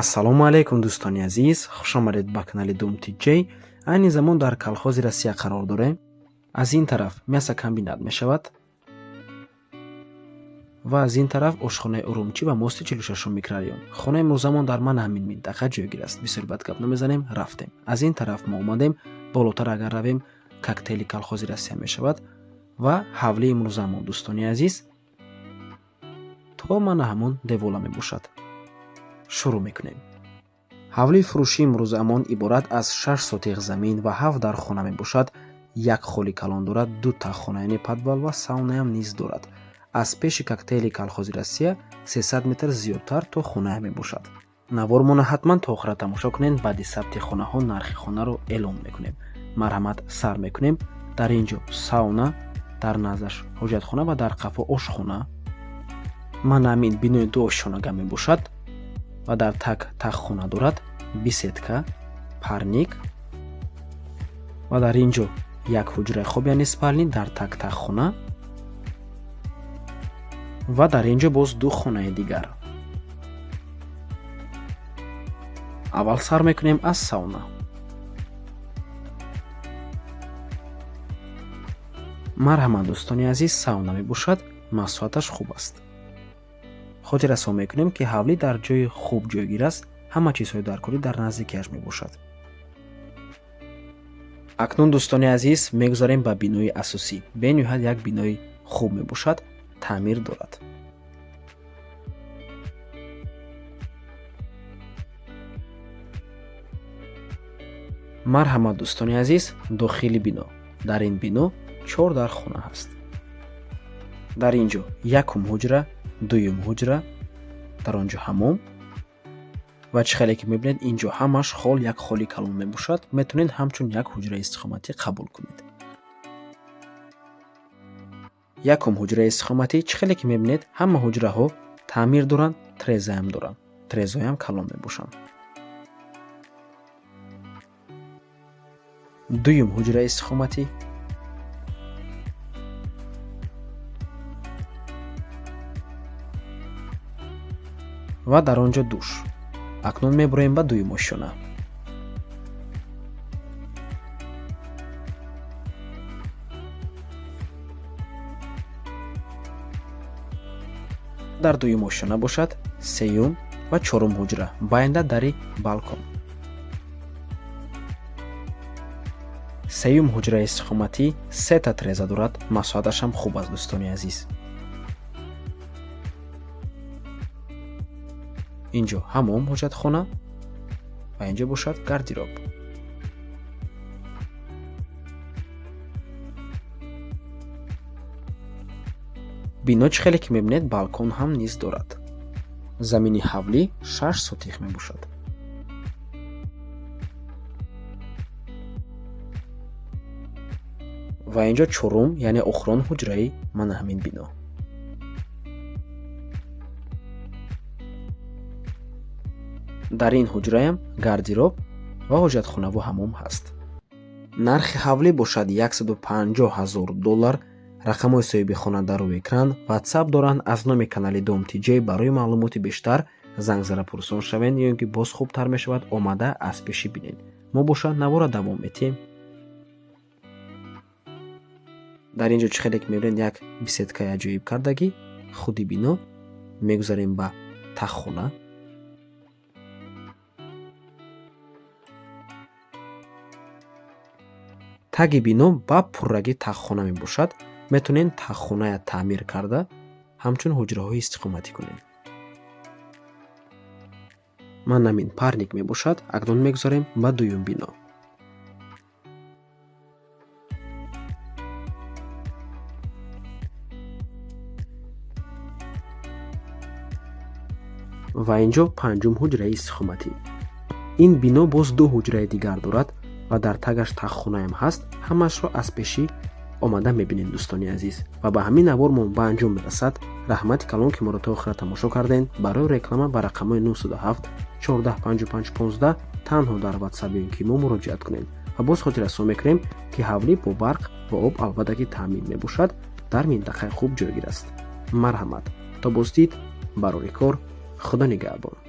ассалому алайкум дӯстони азиз, хушомадед ба канали Doom TJ. айни замон дар колхози Россия қарор дорем. аз ин тараф мясокомбинат мешавад ва аз ин тараф ошхонаи Урумчи ва мости 46 микрорайон. хонаи имрӯзамон дар ман ҳамин минтақа ҷойгир аст. бисёр бад гап намезанем, рафтем. аз ин тараф мо омадем, болотар агар равем, коктейли колхози Россия мешавад ва ҳавлии имрӯзамон дӯстони азиз то мана ҳамон девола мебошад. шурӯъ мекунем. ҳавлии фурӯшии имрӯзамон иборат аз 6 сотиқ замин ва 7 дар хона мебошад. як холи калон дорад, 2 таххона яъне подвал ва саунаам низ дорад. аз пеши коктейли колхози Россия 300 метр зиёдтар то хонаам мебошад. навормона ҳатман то охира тамошо кунед. баъди сабти хонаҳо нархи хонаро эълон мекунем. марҳамат, сар мекунем. дар ин ҷо сауна, дар наздаш ҳоҷатхона ва дар қафо ошхона. мана ҳамин бинои 2 ошхонаga мебошад ва дар так таххона дорад, беседка, парник ва дар ин ҷо як ҳуҷраи хоб яъне спални дар так таххона ва дар ин ҷо боз 2 хонаи дигар. аввал сар мекунем аз сауна. марҳамат дӯстони азиз, сауна мебошад, маслиҳаташ хуб аст. хотир расо мекунем ки ҳавлӣ дар ҷои хуб ҷойгир аст. ҳама чизҳои даркорӣ дар наздикиаш мебошад. акнун дӯстони азиз мегузарем ба бинои асосӣ. бениҳоят як бинои хуб мебошад, таъмир дорад. марҳамат дӯстони азиз, дохили бино. дар ин бино 4 дар хона ҳаст. дар ин ҷо якум ҳуҷра, дуюм ҳуҷра, дар он ҷо ҳамом ва чӣ хеле ки мебинед ин ҷо ҳамаш хол як холи калон мебошад. метавонед ҳамчун як ҳуҷраи истиқоматӣ қабул кунед. якум ҳуҷраи истиқоматӣ чӣ хеле ки мебинед ҳама ҳуҷраҳо таъмир доранд, трезаам доранд. трезоям калон мебошанд. дуюм ҳуҷраи истиқоматӣ ва дар он ҷо душ. акнун мебурем ба дуюм ошёна. дар дуюм ошёна бошад сеюм ва чорум ҳуҷра ба оянда дари балкон. сеюм ҳуҷраи истиқоматӣ 3 та треза дорад. маслиҳаташам хуб аст дӯстони азиз. ин ҷо ҳамом ҳоҷатхона ва ин ҷо бошад гардероб. бино чӣ хеле ки мебинед балкон ҳам низ дорад. замини ҳавлӣ 6 сотиқ мебошад. ва ин ҷо чорум яъне охирон ҳуҷраи мана ҳамин бино. дар ин ҳуҷраям гардероб ва ҳоҷатхонаву ҳамом ҳаст. нархи ҳавлӣ бошад $150,000. рақамҳои соҳиби хона дар рӯи экран. ватсап доранд. аз номи канали Doom TJ барои маълумоти бештар занг зада пурсон шавед ё ин ки боз хубтар мешавад омада аз пеши бинед. мо бошад навора давом метем. дар ин ҷо чӣ хеле ки мебинед як беседкаи аҷоиб кардагӣ. худи бино мегузарем ба таххона. таги бино ба пурраги таххона мебошад. метавонед таххоная таъмир карда ҳамчун ҳуҷраҳои истиқоматӣ кунед. ман ҳамин парник мебошад. акнун мегузарем ба дуюм бино. ва ин ҷо панҷум ҳуҷраи истиқоматӣ. ин бино боз 2 ҳуҷраи дигар дорад ва дар тагаш таххонаам ҳаст. ҳамашро аз пеши омада мебинед дӯстони азиз. ва ба ҳамин навор мо ба анҷом мерасад. раҳмати калон ки моро то охира тамошо карден. барои реклама ба рақамҳои 907 14 55 15 танҳо дар ватсап ё ин ки мо муроҷиат кунед. ва боз хотир расо мекунем ки ҳавлӣ бо барқ ва об албатта ки таъмин мебошад. дар минтақаи хуб ҷойгир аст. марҳамат. то боздид барори кор. худо нигаҳбон.